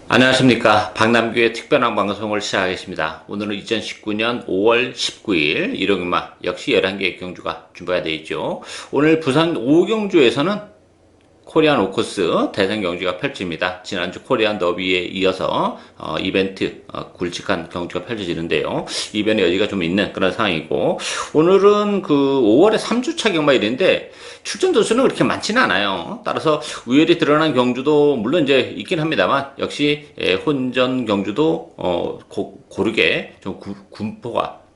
안녕하십니까. 박남규의 특별한 방송을 시작하겠습니다. 오늘은 2019년 5월 19일 일요일마 역시 11개의 경주가 준비가 되어 있죠. 오늘 부산 5경주에서는 코리안 오코스 대선 경주가 펼칩니다. 지난주 코리안 더비에 이어서 이벤트 굵직한 경주가 펼쳐지는데요. 이변의 여지가 좀 있는 그런 상황이고, 오늘은 그 5월에 3주차 경마일인데 출전 도수는 그렇게 많지는 않아요. 따라서 우열이 드러난 경주도 물론 이제 있긴 합니다만, 역시 혼전 경주도 고르게 좀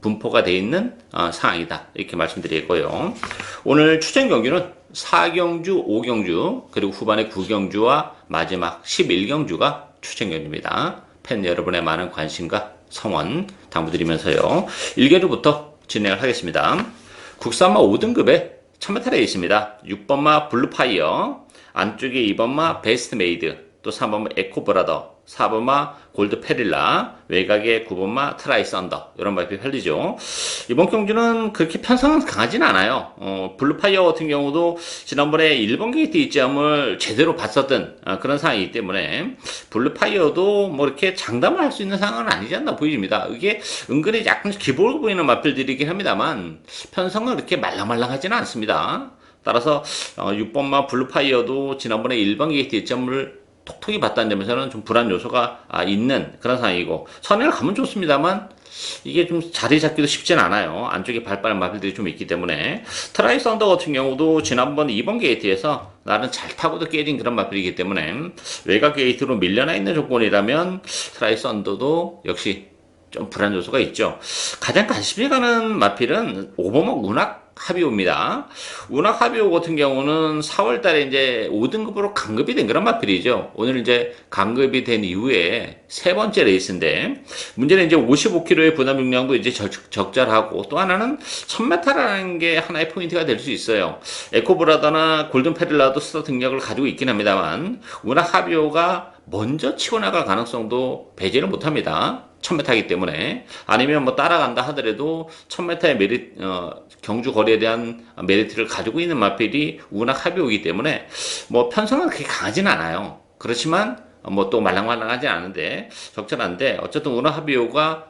분포가 되어 있는 상황이다, 이렇게 말씀드리고요. 오늘 추천 경주는 4경주, 5경주, 그리고 후반에 9경주와 마지막 11경주가 추천 경주입니다. 팬 여러분의 많은 관심과 성원 당부드리면서요. 1경주부터 진행을 하겠습니다. 국산마 5등급에 1000m에 있습니다. 6번마 블루파이어, 안쪽에 2번마 베스트메이드, 또 3번마 에코브라더, 4번마 골드페릴라, 외곽에 9번마 트라이썬더, 이런 발표 펼리죠. 이번 경주는 그렇게 편성은 강하진 않아요. 블루파이어 같은 경우도 지난번에 1번 게이트 입점을 제대로 봤었던 그런 상황이기 때문에 블루파이어도 뭐 이렇게 장담을 할 수 있는 상황은 아니지 않나 보입니다. 이게 은근히 약간 기볼고 보이는 마필들이긴 합니다만 편성은 그렇게 말랑말랑하지는 않습니다. 따라서 6번마 블루파이어도 지난번에 1번 게이트 입점을 톡톡히 봤다는 점에서는 좀 불안 요소가 있는 그런 상황이고, 선행을 가면 좋습니다만 이게 좀 자리 잡기도 쉽진 않아요. 안쪽에 발빠른 마필들이 좀 있기 때문에. 트라이 썬더 같은 경우도 지난번 2번 게이트에서 나는 잘 타고도 깨진 그런 마필이기 때문에 외곽 게이트로 밀려나 있는 조건이라면 트라이 썬더도 역시 좀 불안 요소가 있죠. 가장 관심이 가는 마필은 5번목 운학 하비오입니다. 운학 하비오 같은 경우는 4월 달에 이제 5등급으로 강급이 된 그런 마필이죠. 오늘 이제 강급이 된 이후에 세 번째 레이스인데, 문제는 이제 55kg의 부담 용량도 이제 적절하고, 또 하나는 1000m라는 게 하나의 포인트가 될 수 있어요. 에코브라더나 골든페릴라도 스타트 능력을 가지고 있긴 합니다만, 운학 하비오가 먼저 치고 나갈 가능성도 배제를 못합니다. 1000m이기 때문에. 아니면 뭐 따라간다 하더라도 1000m의 경주 거리에 대한 메리트를 가지고 있는 마필이 운학 하비오이기 때문에 뭐 편성은 그렇게 강하진 않아요. 그렇지만 뭐 또 말랑말랑하지 않은데 적절한데, 어쨌든 운학 하비오가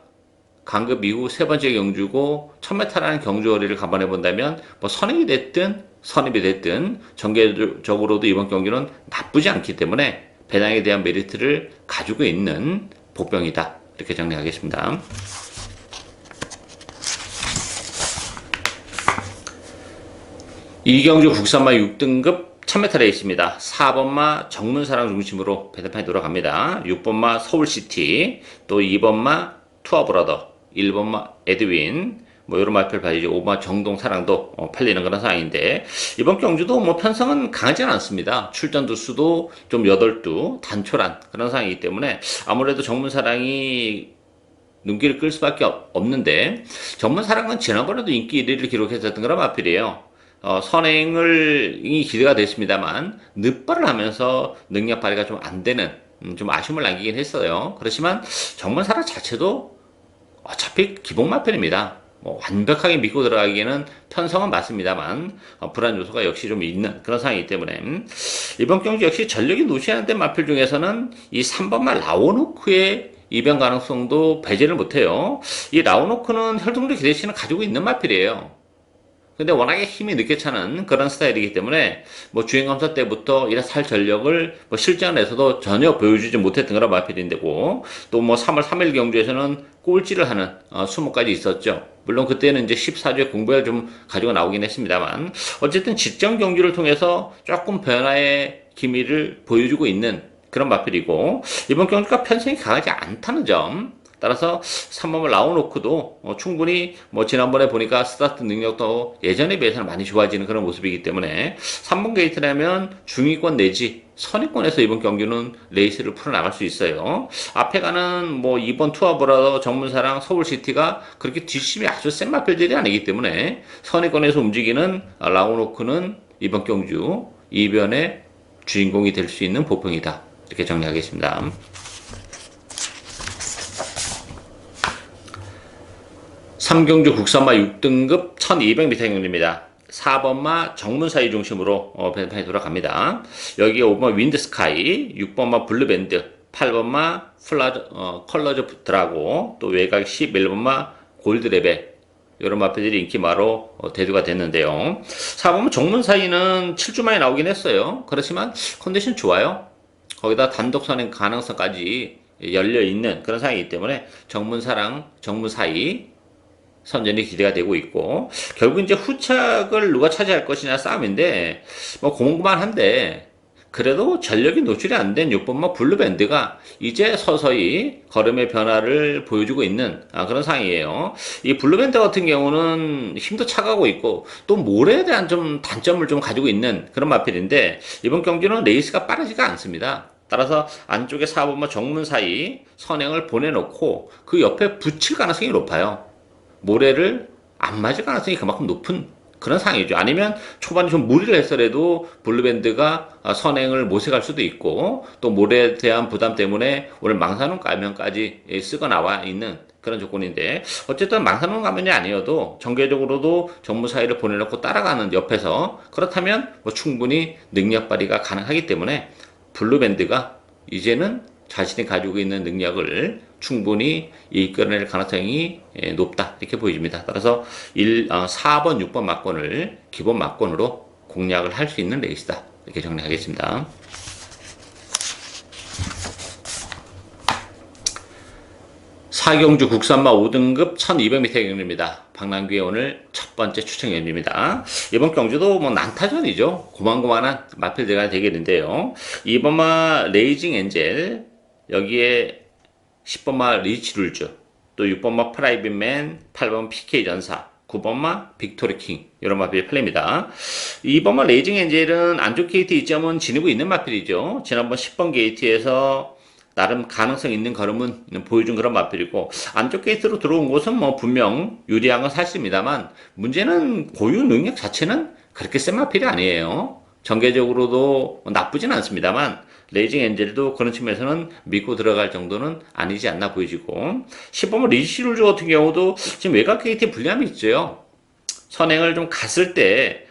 강급 이후 세 번째 경주고 1000m라는 경주 거리를 감안해 본다면 뭐 선행이 됐든 선입이 됐든 전개적으로도 이번 경기는 나쁘지 않기 때문에 배당에 대한 메리트를 가지고 있는 복병이다, 이렇게 정리하겠습니다. 2경주 국산마 6등급 1000m 레이스입니다. 4번마 정문사랑 중심으로 배달판이 돌아갑니다. 6번마 서울시티, 또 2번마 투어브라더, 1번마 에드윈, 뭐 이런 마필 봐야죠. 5번마 정동사랑도 팔리는 그런 상황인데, 이번 경주도 뭐 편성은 강하지는 않습니다. 출전 두수도 좀 8두 단촐한 그런 상황이기 때문에 아무래도 정문사랑이 눈길을 끌 수밖에 없는데, 정문사랑은 지난번에도 인기 1위를 기록했었던 그런 마필이에요. 선행이 기대가 됐습니다만 늦발을 하면서 능력 발휘가 좀 안 되는, 좀 아쉬움을 남기긴 했어요. 그렇지만 정문사랑 자체도 어차피 기본 마필입니다. 뭐 완벽하게 믿고 들어가기에는 편성은 맞습니다만 불안 요소가 역시 좀 있는 그런 상황이기 때문에 이번 경기 역시 전력이 노시하는 마필 중에서는 이 3번마 라오노크의 이변 가능성도 배제를 못해요. 이 라오노크는 혈통적 기대치는 가지고 있는 마필이에요. 근데 워낙에 힘이 늦게 차는 그런 스타일이기 때문에 뭐 주행검사 때부터 이런 살 전력을 뭐 실전에서도 전혀 보여주지 못했던 그런 마필인데고, 또 뭐 3월 3일 경주에서는 꼴찌를 하는 수모까지 있었죠. 물론 그때는 이제 14주에 공부를 좀 가지고 나오긴 했습니다만, 어쨌든 직전 경주를 통해서 조금 변화의 기미를 보여주고 있는 그런 마필이고, 이번 경주가 편성이 강하지 않다는 점, 따라서 3번을 라오노크도 충분히 뭐 지난번에 보니까 스타트 능력도 예전에 비해서는 많이 좋아지는 그런 모습이기 때문에 3번 게이트라면 중위권 내지 선위권에서 이번 경기는 레이스를 풀어나갈 수 있어요. 앞에 가는 뭐 2번 투어브라더, 정문사랑, 서울시티가 그렇게 뒷심이 아주 센 마필들이 아니기 때문에 선위권에서 움직이는 라오노크는 이번 경주 이변의 주인공이 될 수 있는 보평이다, 이렇게 정리하겠습니다. 3경주 국산마 6등급 1200m 경주입니다. 4번마 정문사이 중심으로 배달판이 돌아갑니다. 여기에 5번마 윈드스카이, 6번마 블루밴드, 8번마 컬러즈 드라고, 또 외곽 11번마 골드레벨, 이런 마필들이 인기마로 대두가 됐는데요. 4번마 정문 사이는 7주 만에 나오긴 했어요. 그렇지만 컨디션 좋아요. 거기다 단독 선행 가능성까지 열려 있는 그런 상황이기 때문에 정문 사이 선전이 기대가 되고 있고, 결국 이제 후착을 누가 차지할 것이냐 싸움인데, 뭐 고만고만한데, 그래도 전력이 노출이 안 된 6번마 블루밴드가 이제 서서히 걸음의 변화를 보여주고 있는 그런 상황이에요. 이 블루밴드 같은 경우는 힘도 차가고 있고 또 모래에 대한 좀 단점을 좀 가지고 있는 그런 마필인데, 이번 경기는 레이스가 빠르지가 않습니다. 따라서 안쪽에 4번마 정문 사이 선행을 보내놓고 그 옆에 붙일 가능성이 높아요. 모래를 안 맞을 가능성이 그만큼 높은 그런 상황이죠. 아니면 초반에 좀 무리를 했더라도 블루밴드가 선행을 모색할 수도 있고, 또 모래에 대한 부담 때문에 오늘 망사눈 가면까지 쓰고 나와 있는 그런 조건인데, 어쨌든 망사눈 가면이 아니어도 정계적으로도 정무 사이를 보내놓고 따라가는 옆에서, 그렇다면 뭐 충분히 능력 발휘가 가능하기 때문에 블루밴드가 이제는 자신이 가지고 있는 능력을 충분히 이끌어낼 가능성이 높다, 이렇게 보여집니다. 따라서 4번, 6번 막권을 기본 막권으로 공략을 할 수 있는 레이스다, 이렇게 정리하겠습니다. 4경주 국산마 5등급 1200m 경주입니다. 박남규의 오늘 첫 번째 추천 경주입니다. 이번 경주도 뭐 난타전이죠. 고만고만한 마필들과 대결인데요. 2번마 레이징 엔젤, 여기에 10번마 리치룰즈, 또 6번마 프라이빗맨, 8번 PK 전사, 9번마 빅토리 킹, 이런 마필이 팔립니다. 2번마 레이징 엔젤은 안쪽 게이트 이점은 지니고 있는 마필이죠. 지난번 10번 게이트에서 나름 가능성 있는 걸음은 보여준 그런 마필이고, 안쪽 게이트로 들어온 곳은 뭐 분명 유리한 건 사실입니다만, 문제는 고유 능력 자체는 그렇게 센 마필이 아니에요. 전개적으로도 나쁘진 않습니다만, 레이징 엔젤도 그런 측면에서는 믿고 들어갈 정도는 아니지 않나 보여지고, 10번은 리시룰즈 같은 경우도 지금 외곽 게이트에 불리함이 있죠. 선행을 좀 갔을 때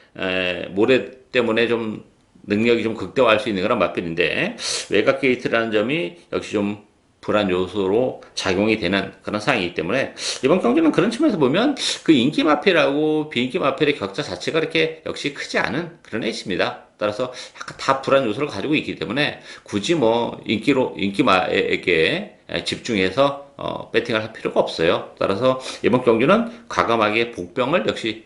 모래 때문에 좀 능력이 좀 극대화할 수 있는 그런 마필인데, 외곽 게이트라는 점이 역시 좀 불안 요소로 작용이 되는 그런 상황이기 때문에, 이번 경기는 그런 측면에서 보면 그 인기 마필하고 비인기 마필의 격차 자체가 그렇게 역시 크지 않은 그런 레이스입니다. 따라서 약간 다 불안 요소를 가지고 있기 때문에 굳이 뭐 인기마에게 집중해서 배팅을 할 필요가 없어요. 따라서 이번 경기는 과감하게 복병을 역시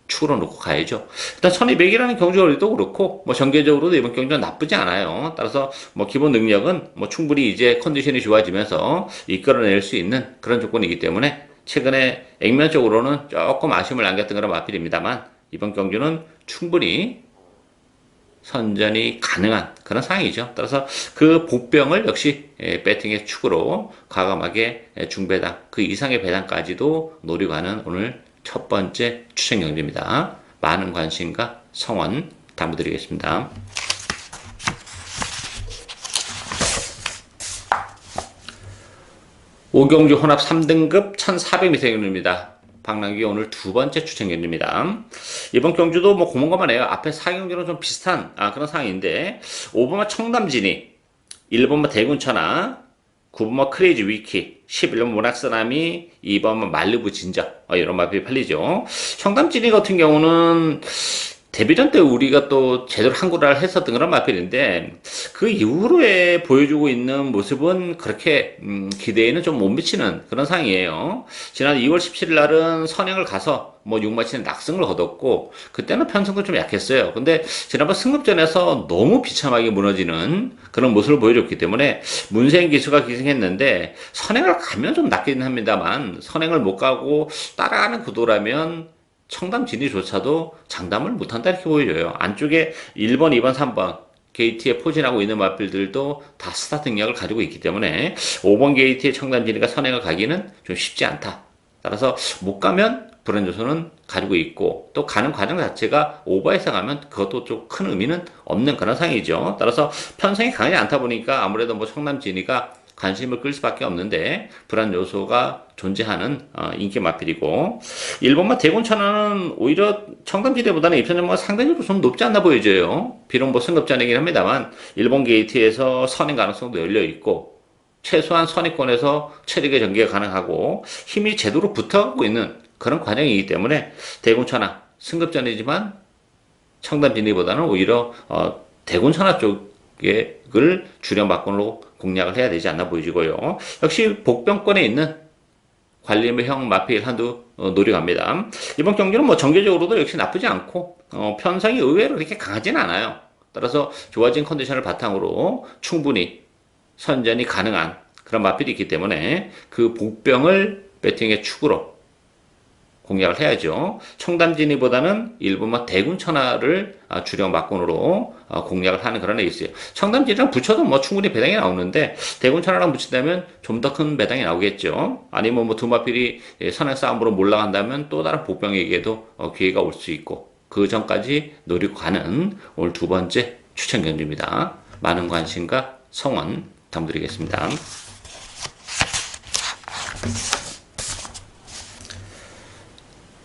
축으로 놓고 가야죠. 일단 1200이라는 경주거리도 그렇고, 뭐 전개적으로도 이번 경주는 나쁘지 않아요. 따라서 뭐 기본 능력은 뭐 충분히 이제 컨디션이 좋아지면서 이끌어낼 수 있는 그런 조건이기 때문에, 최근에 액면적으로는 조금 아쉬움을 남겼던 그런 마필입니다만, 이번 경주는 충분히 선전이 가능한 그런 상황이죠. 따라서 그 복병을 역시 배팅의 축으로 과감하게 중배당, 그 이상의 배당까지도 노리고 하는 오늘 첫 번째 추천 경주입니다. 많은 관심과 성원 당부드리겠습니다. 5경주 혼합 3등급 1400m 경주입니다. 박남규 오늘 두 번째 추천 경주입니다. 이번 경주도 뭐 고만고만해요. 앞에 4경주랑 좀 비슷한 그런 상황인데, 5번마 청담진이, 1번마 대군천하, 9번마 크레이지 위키, 11번 모락스나미, 2번마 말르부 진저, 이런 마필이 팔리죠. 청담진이 같은 경우는 데뷔전 때 우리가 또 제대로 한국어를 했었던 그런 마필인데, 그 이후로에 보여주고 있는 모습은 그렇게 기대에는 좀 못 미치는 그런 상황이에요. 지난 2월 17일 날은 선행을 가서 뭐 6마치는 낙승을 거뒀고, 그때는 편성도 좀 약했어요. 근데 지난번 승급전에서 너무 비참하게 무너지는 그런 모습을 보여줬기 때문에 문세인 기수가 기승했는데, 선행을 가면 좀 낫긴 합니다만, 선행을 못 가고 따라가는 구도라면 청담 진위조차도 장담을 못한다, 이렇게 보여줘요. 안쪽에 1번, 2번, 3번 게이트에 포진하고 있는 마필들도 다 스타 능력을 가지고 있기 때문에 5번 게이트에 청담 진위가 선행을 가기는 좀 쉽지 않다. 따라서 못 가면 불안 요소는 가지고 있고 또 가는 과정 자체가 오버해서 가면 그것도 좀 큰 의미는 없는 그런 상황이죠. 따라서 편성이 강하지 않다 보니까 아무래도 뭐 청남 진이가 관심을 끌 수밖에 없는데 불안 요소가 존재하는 인기 마필이고 1번마 대군 천안은 오히려 청담지대보다는 입선 전망가 상대적으로 좀 높지 않나 보여져요. 비록 뭐 승급전이긴 합니다만 1번 게이트에서 선행 가능성도 열려 있고 최소한 선의권에서 체력의 전개가 가능하고 힘이 제대로 붙어가고 있는 그런 과정이기 때문에 대군 천안 승급전이지만 청담 진리보다는 오히려 대군 천안 쪽을 주력 막군으로 공략을 해야 되지 않나 보여지고요. 역시 복병권에 있는 관리형 마필 한두 노려갑니다. 이번 경기는 뭐 전개적으로도 역시 나쁘지 않고 편성이 의외로 그렇게 강하진 않아요. 따라서 좋아진 컨디션을 바탕으로 충분히 선전이 가능한 그런 마필이 있기 때문에 그 복병을 배팅의 축으로 공략을 해야죠. 청담진이보다는 일본만 대군 천하를 주력 막군으로 공략을 하는 그런 레이스예요. 청담진이랑 붙여도 뭐 충분히 배당이 나오는데 대군 천하랑 붙인다면 좀 더 큰 배당이 나오겠죠. 아니면 뭐 두 마필이 선행 싸움으로 몰라간다면 또 다른 복병에게도 기회가 올 수 있고 그 전까지 노리고 가는 오늘 두 번째 추천 경주입니다. 많은 관심과 성원 부탁드리겠습니다.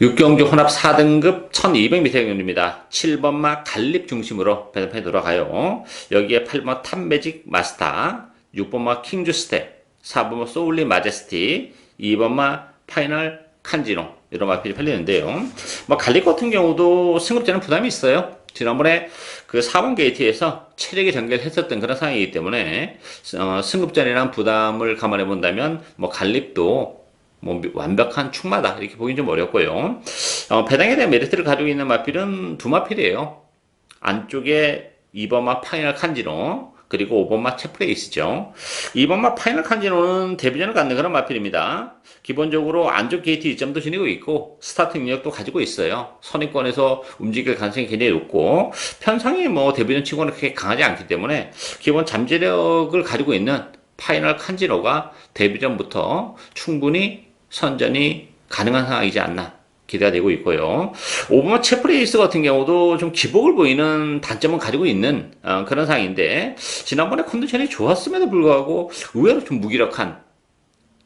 6경주 혼합 4등급 1200m 경주입니다. 7번마 갈립 중심으로 배당판이 돌아가요. 여기에 8번마 탑매직 마스터, 6번마 킹주 스텝, 4번마 소울리 마제스티, 2번마 파이널 칸지노 이런 마필이 팔리는데요. 뭐 갈립 같은 경우도 승급자는 부담이 있어요. 지난번에 그 4번 게이트에서 체력의 전개를 했었던 그런 상황이기 때문에 승급전이랑 부담을 감안해 본다면 뭐 갈립도 뭐 완벽한 축마다 이렇게 보긴 좀 어렵고요. 배당에 대한 메리트를 가지고 있는 마필은 두 마필이에요. 안쪽에 2번마 파이널 칸지노 그리고 5번마 채플레이스죠. 2번마 파이널 칸지노는 데뷔전을 갖는 그런 마필입니다. 기본적으로 안쪽 게이트 2점도 지니고 있고 스타트 능력도 가지고 있어요. 선입권에서 움직일 가능성이 굉장히 높고 편성이 뭐 데뷔전 치고는 그렇게 강하지 않기 때문에 기본 잠재력을 가지고 있는 파이널 칸지노가 데뷔전부터 충분히 선전이 가능한 상황이지 않나 기대가 되고 있고요. 오버마 채프레이스 같은 경우도 좀 기복을 보이는 단점은 가지고 있는 그런 상황인데 지난번에 컨디션이 좋았음에도 불구하고 의외로 좀 무기력한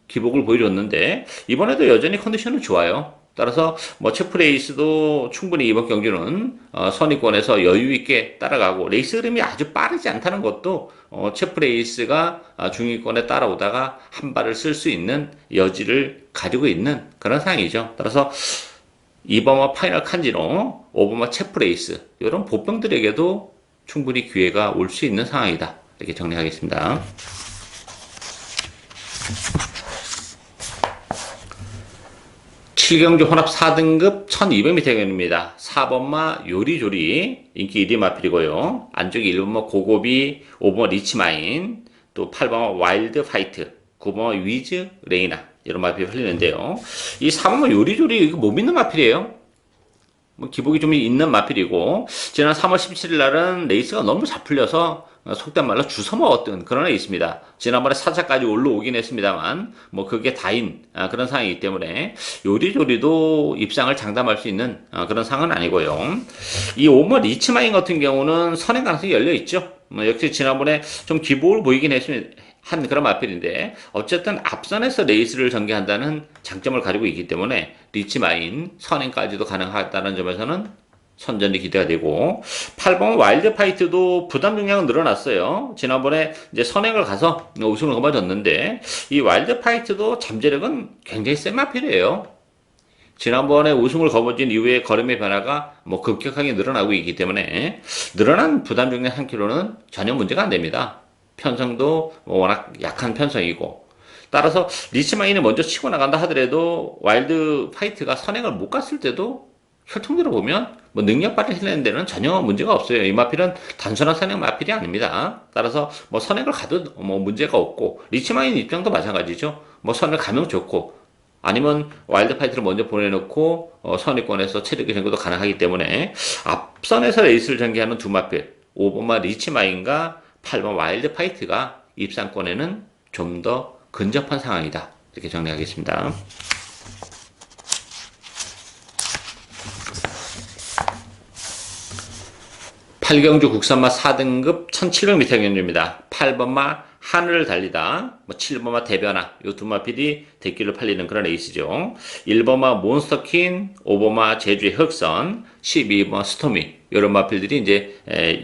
기복을 보여줬는데 이번에도 여전히 컨디션은 좋아요. 따라서 뭐 채프레이스도 충분히 이번 경기는 선의권에서 여유 있게 따라가고 레이스 흐름이 아주 빠르지 않다는 것도 채프레이스가 중위권에 따라오다가 한 발을 쓸 수 있는 여지를 가지고 있는 그런 상황이죠. 따라서 2번마 파이널 칸지노, 5번마 채프레이스 이런 보병들에게도 충분히 기회가 올 수 있는 상황이다. 이렇게 정리하겠습니다. 7경주 혼합 4등급 1200m 경입니다. 4번마 요리조리 인기 1위 마필이고요. 안쪽에 1번마 고고비, 5번마 리치마인, 또 8번마 와일드 파이트, 9번마 위즈 레이나 이런 마필이 흘리는데요. 이 4번마 요리조리 이거 못 믿는 마필이에요. 뭐 기복이 좀 있는 마필이고 지난 3월 17일 날은 레이스가 너무 잘 풀려서 속된 말로 주워 먹었던 그런 애 있습니다. 지난번에 4차까지 올라오긴 했습니다만 뭐 그게 다인 그런 상황이기 때문에 요리조리도 입상을 장담할 수 있는 그런 상황은 아니고요. 이 오머 리치마인 같은 경우는 선행 가능성이 열려 있죠. 역시 지난번에 좀 기복을 보이긴 했습니다. 한 그런 마필인데 어쨌든 앞선에서 레이스를 전개한다는 장점을 가지고 있기 때문에 리치마인 선행까지도 가능하다는 점에서는 선전이 기대가 되고 8번 와일드 파이트도 부담 중량은 늘어났어요. 지난번에 이제 선행을 가서 우승을 거머쥐었는데 이 와일드 파이트도 잠재력은 굉장히 센 마필이에요. 지난번에 우승을 거머쥔 이후에 걸음의 변화가 뭐 급격하게 늘어나고 있기 때문에 늘어난 부담 중량 1kg는 전혀 문제가 안 됩니다. 편성도 워낙 약한 편성이고 따라서 리치마인을 먼저 치고 나간다 하더라도 와일드 파이트가 선행을 못 갔을 때도 혈통대로 보면 뭐 능력 발휘하는 데는 전혀 문제가 없어요. 이 마필은 단순한 선행 마필이 아닙니다. 따라서 뭐 선행을 가도 뭐 문제가 없고 리치마인 입장도 마찬가지죠. 뭐 선을 가면 좋고 아니면 와일드 파이트를 먼저 보내놓고 선의권에서 체력의 전개도 가능하기 때문에 앞선에서 레이스를 전개하는 두 마필 5번마 리치마인과 8번 와일드 파이트가 입상권에는 좀 더 근접한 상황이다. 이렇게 정리하겠습니다. 8경주 국산마 4등급 1700m 경주입니다. 8번마 하늘을 달리다, 7번마 대변화, 요 두 마필이 대기로 팔리는 그런 레이스죠. 1번마 몬스터킨, 5번마 제주의 흑선, 12번 스토미, 이런 마필들이 이제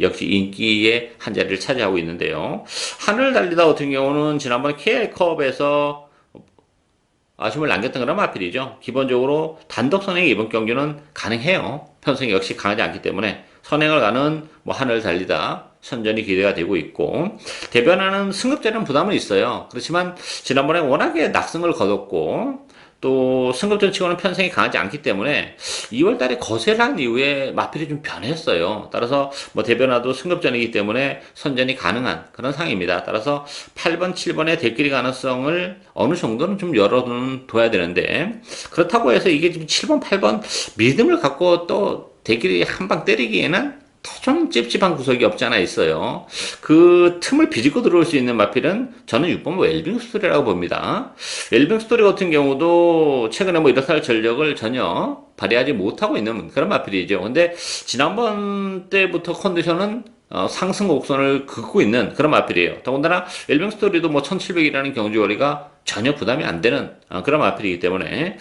역시 인기의 한 자리를 차지하고 있는데요. 하늘을 달리다 같은 경우는 지난번 KI컵에서 아쉬움을 남겼던 그런 마필이죠. 기본적으로 단독 선행이 이번 경기는 가능해요. 편성이 역시 강하지 않기 때문에 선행을 가는 하늘을 달리다 선전이 기대가 되고 있고, 대변하는 승급자는 부담은 있어요. 그렇지만 지난번에 워낙에 낙승을 거뒀고 또 승급전 치고는 편성이 강하지 않기 때문에 2월달에 거세를 한 이후에 마필이 좀 변했어요. 따라서 대변화도 승급전이기 때문에 선전이 가능한 그런 상황입니다. 따라서 8번, 7번의 대끼리 가능성을 어느 정도는 좀 열어둬야 되는데, 그렇다고 해서 이게 지금 7번, 8번 믿음을 갖고 또 대끼리 한 방 때리기에는 좀 찝찝한 구석이 없지 않아 있어요. 그 틈을 비집고 들어올 수 있는 마필은 저는 6번 웰빙 스토리라고 봅니다. 웰빙 스토리 같은 경우도 최근에 이렇다 할 전력을 전혀 발휘하지 못하고 있는 그런 마필이죠. 근데 지난번 때부터 컨디션은 상승 곡선을 긋고 있는 그런 마필이에요. 더군다나 웰빙 스토리도 1700이라는 경주거리가 전혀 부담이 안 되는 그런 마필이기 때문에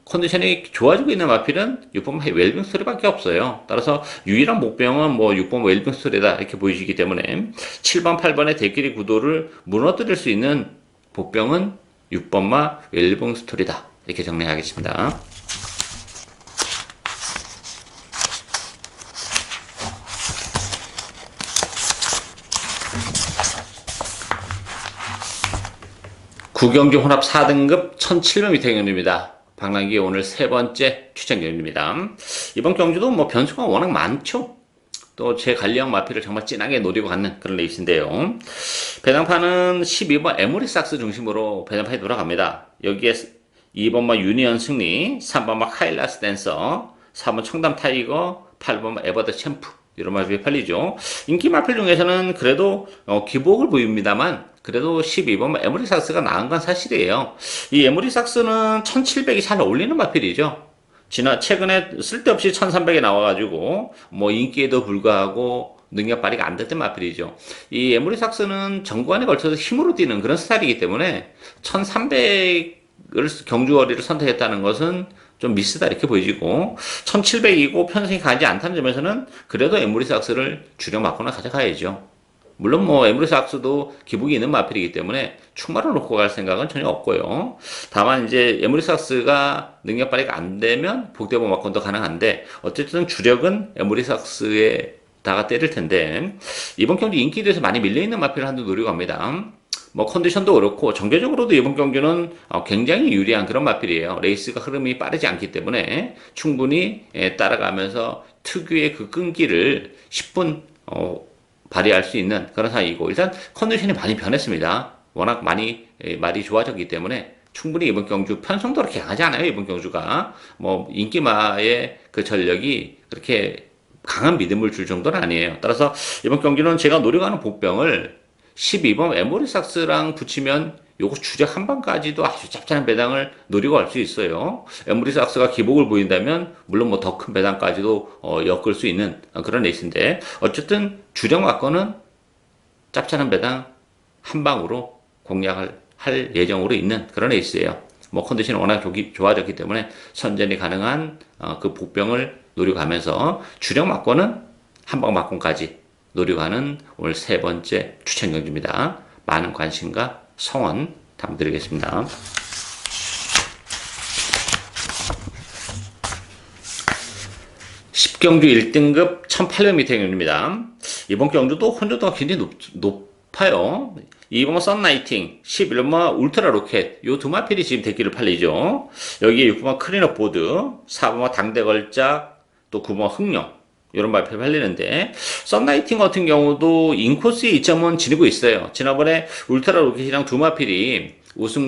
컨디션이 좋아지고 있는 마필은 6번 웰빙 스토리밖에 없어요. 따라서 유일한 목표는 6번 웰빙 스토리다 이렇게 보이시기 때문에 7번, 8번의 대끼리 구도를 무너뜨릴 수 있는 복병은 6번마 웰빙 스토리다 이렇게 정리하겠습니다. 구경주 혼합 4등급 1700m 경주입니다. 방랑기 오늘 세 번째 추천 경주입니다. 이번 경주도 변수가 워낙 많죠. 또 제 관리형 마필을 정말 진하게 노리고 가는 그런 레이스인데요. 배당판은 12번 에모리삭스 중심으로 배당판이 돌아갑니다. 여기에 2번마 유니언 승리, 3번마 카일라스 댄서, 4번 청담 타이거, 8번마 에버더 챔프, 이런 마필이 팔리죠. 인기 마필 중에서는 그래도 기복을 보입니다만 그래도 12번 에모리삭스가 나은 건 사실이에요. 이 에모리삭스는 1700이 잘 어울리는 마필이죠. 최근에 쓸데없이 1300에 나와가지고 인기에도 불구하고 능력 발휘가 안 됐던 마필이죠. 이 에모리삭스는 전구간에 걸쳐서 힘으로 뛰는 그런 스타일이기 때문에 1300을 경주거리를 선택했다는 것은 좀 미스다 이렇게 보여지고, 1700이고 편성이 가지 않다는 점에서는 그래도 에모리삭스를 주력 맞거나 가져가야죠. 물론 에모리삭스도 기복이 있는 마필이기 때문에 충마를 놓고 갈 생각은 전혀 없고요. 다만 이제 에모리삭스가 능력 발휘가 안 되면 복대보 맞건도 가능한데, 어쨌든 주력은 에모리삭스에다가 때릴 텐데, 이번 경기 인기도에서 많이 밀려있는 마필을 한두 노리고 합니다. 컨디션도 그렇고 정교적으로도 이번 경기는 굉장히 유리한 그런 마필이에요. 레이스가 흐름이 빠르지 않기 때문에 충분히 따라가면서 특유의 그 끈기를 10분 발휘할 수 있는 그런 상황이고, 일단 컨디션이 많이 변했습니다. 워낙 많이 말이 좋아졌기 때문에 충분히 이번 경주 편성도 그렇게 강하지 않아요. 이번 경주가 인기마의 그 전력이 그렇게 강한 믿음을 줄 정도는 아니에요. 따라서 이번 경기는 제가 노려가는 복병을 12번 에모리삭스랑 붙이면 요거 주력 한 방까지도 아주 짭짤한 배당을 노리고 갈 수 있어요. 에모리삭스가 기복을 보인다면 물론 더 큰 배당까지도 엮을 수 있는 그런 레이스인데, 어쨌든 주력 맞건은 짭짤한 배당 한 방으로 공략을 할 예정으로 있는 그런 레이스예요. 컨디션이 워낙 좋아졌기 때문에 선전이 가능한 그 복병을 노리고 가면서 주력 맞건은 한 방 맞건까지 노리고 가는 오늘 세 번째 추천 경주입니다. 많은 관심과 성원 담드리겠습니다. 경주 1등급 1800m 경주입니다. 이번 경주도 혼조도가 굉장히 높아요. 2번마 썬라이팅, 11번마 울트라 로켓, 요 두 마필이 지금 대기를 팔리죠. 여기에 6번마 클린업 보드, 4번마 당대 걸작, 또 9번마 흥룡, 이런 발표 팔리는데, 썬라이팅 같은 경우도 인코스 2점은 지니고 있어요. 지난번에 울트라 로켓이랑 두 마필이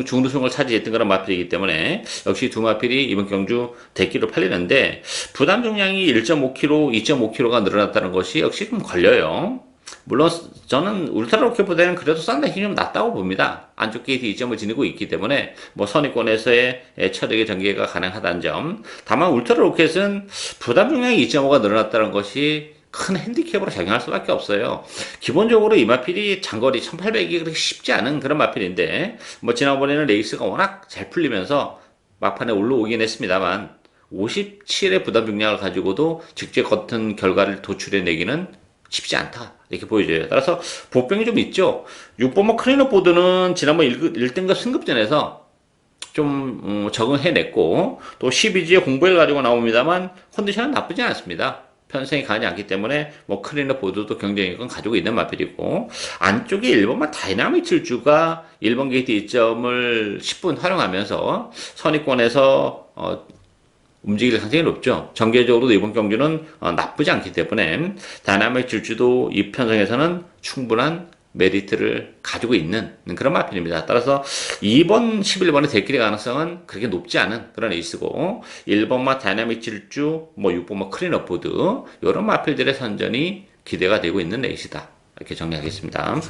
준우승을 차지했던 그런 마필이기 때문에 역시 두 마필이 이번 경주 대기로 팔리는데, 부담 중량이 1.5kg, 2.5kg가 늘어났다는 것이 역시 좀 걸려요. 물론 저는 울트라로켓보다는 그래도 썬라이팅이 좀 낫다고 봅니다. 안쪽 게이트 2점을 지니고 있기 때문에 뭐 선입권에서의 처리의 전개가 가능하다는 점. 다만 울트라로켓은 부담 중량이 2.5가 늘어났다는 것이 큰 핸디캡으로 작용할 수밖에 없어요. 기본적으로 이 마필이 장거리 1800이 그렇게 쉽지 않은 그런 마필인데 뭐 지난번에는 레이스가 워낙 잘 풀리면서 막판에 올라오긴 했습니다만 57의 부담 중량을 가지고도 직접 같은 결과를 도출해내기는 쉽지 않다. 이렇게 보여져요. 따라서 복병이 좀 있죠. 6번모 클리너 보드는 지난번 1등급 승급전에서 좀 적응해냈고 또 12지에 공부해 가지고 나옵니다만 컨디션은 나쁘지 않습니다. 편성이 가지 않기 때문에 뭐 클리너 보드도 경쟁력은 가지고 있는 마필이고 안쪽에 1번만 다이나믹 질주가 1번 게이트 2점을 10분 활용하면서 선입권에서 움직일 가능성이 높죠. 전개적으로도 이번 경주는 나쁘지 않기 때문에 다이나믹 질주도 이 편성에서는 충분한 메리트를 가지고 있는 그런 마필입니다. 따라서 2번, 11번의 대끼리 가능성은 그렇게 높지 않은 그런 에이스고 1번마 다이나믹 질주, 뭐 6번마 클린업보드 이런 마필들의 선전이 기대가 되고 있는 에이스다. 이렇게 정리하겠습니다.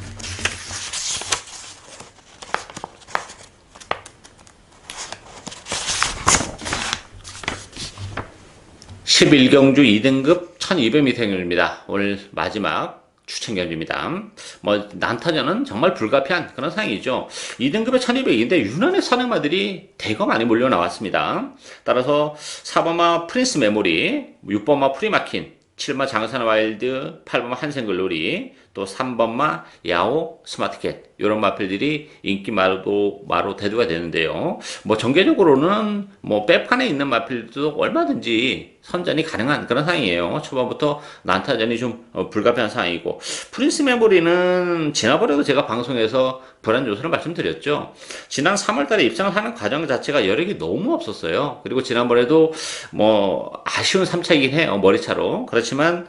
11경주 2등급 1200m 행률입니다. 오늘 마지막 추천 경주입니다. 뭐 난타전은 정말 불가피한 그런 상황이죠. 2등급의 1200인데 유난히 선행마들이 대거 많이 몰려 나왔습니다. 따라서 4번마 프린스 메모리, 6번마 프리마킨, 7번마 장산 와일드, 8번마 한생글로리, 또 3번마 야오 스마트캣 이런 마필들이 인기 마로 대두가 되는데요. 뭐 전개적으로는 뭐 빼판에 있는 마필들도 얼마든지 선전이 가능한 그런 상황이에요. 초반부터 난타전이 좀 불가피한 상황이고 프린스 메모리는 지난번에도 제가 방송에서 불안 요소를 말씀드렸죠. 지난 3월달에 입상을 하는 과정 자체가 여력이 너무 없었어요. 그리고 지난번에도 뭐 아쉬운 3차이긴 해요. 머리차로. 그렇지만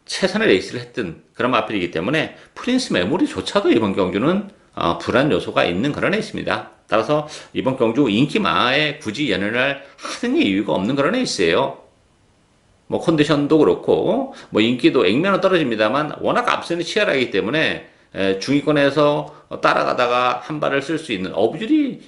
최선의 레이스를 했던 그런 마필이기 때문에 프린스 메모리조차도 이번 경주는 불안 요소가 있는 그런 에이스입니다. 따라서 이번 경주 인기마에 굳이 연연할 하는 이유가 없는 그런 에이스예요. 뭐 컨디션도 그렇고 뭐 인기도 액면은 떨어집니다만 워낙 앞선이 치열하기 때문에 중위권에서 따라가다가 한 발을 쓸 수 있는 어부지리를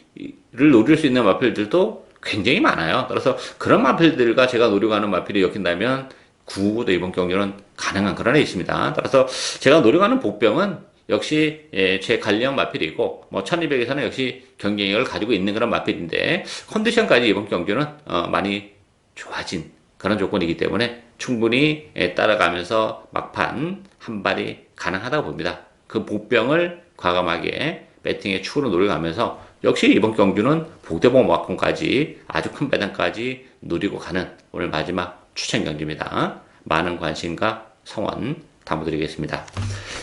노릴 수 있는 마필들도 굉장히 많아요. 따라서 그런 마필들과 제가 노리고 하는 마필이 엮인다면 9구도 이번 경주는 가능한 그런 에이스입니다. 따라서 제가 노리고 하는 복병은 역시 제 관리형 마필이고 뭐 1200에서는 역시 경쟁력을 가지고 있는 그런 마필인데 컨디션까지 이번 경주는 많이 좋아진 그런 조건이기 때문에 충분히 따라가면서 막판 한 발이 가능하다고 봅니다. 그 복병을 과감하게 배팅의 축으로 노려가면서 역시 이번 경주는 복대봉 막공까지 아주 큰 배당까지 노리고 가는 오늘 마지막 추천 경주입니다. 많은 관심과 성원 담아드리겠습니다.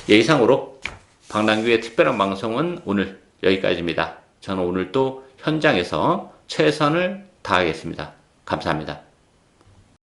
예, 이상으로 박남규의 특별한 방송은 오늘 여기까지입니다. 저는 오늘 또 현장에서 최선을 다하겠습니다. 감사합니다.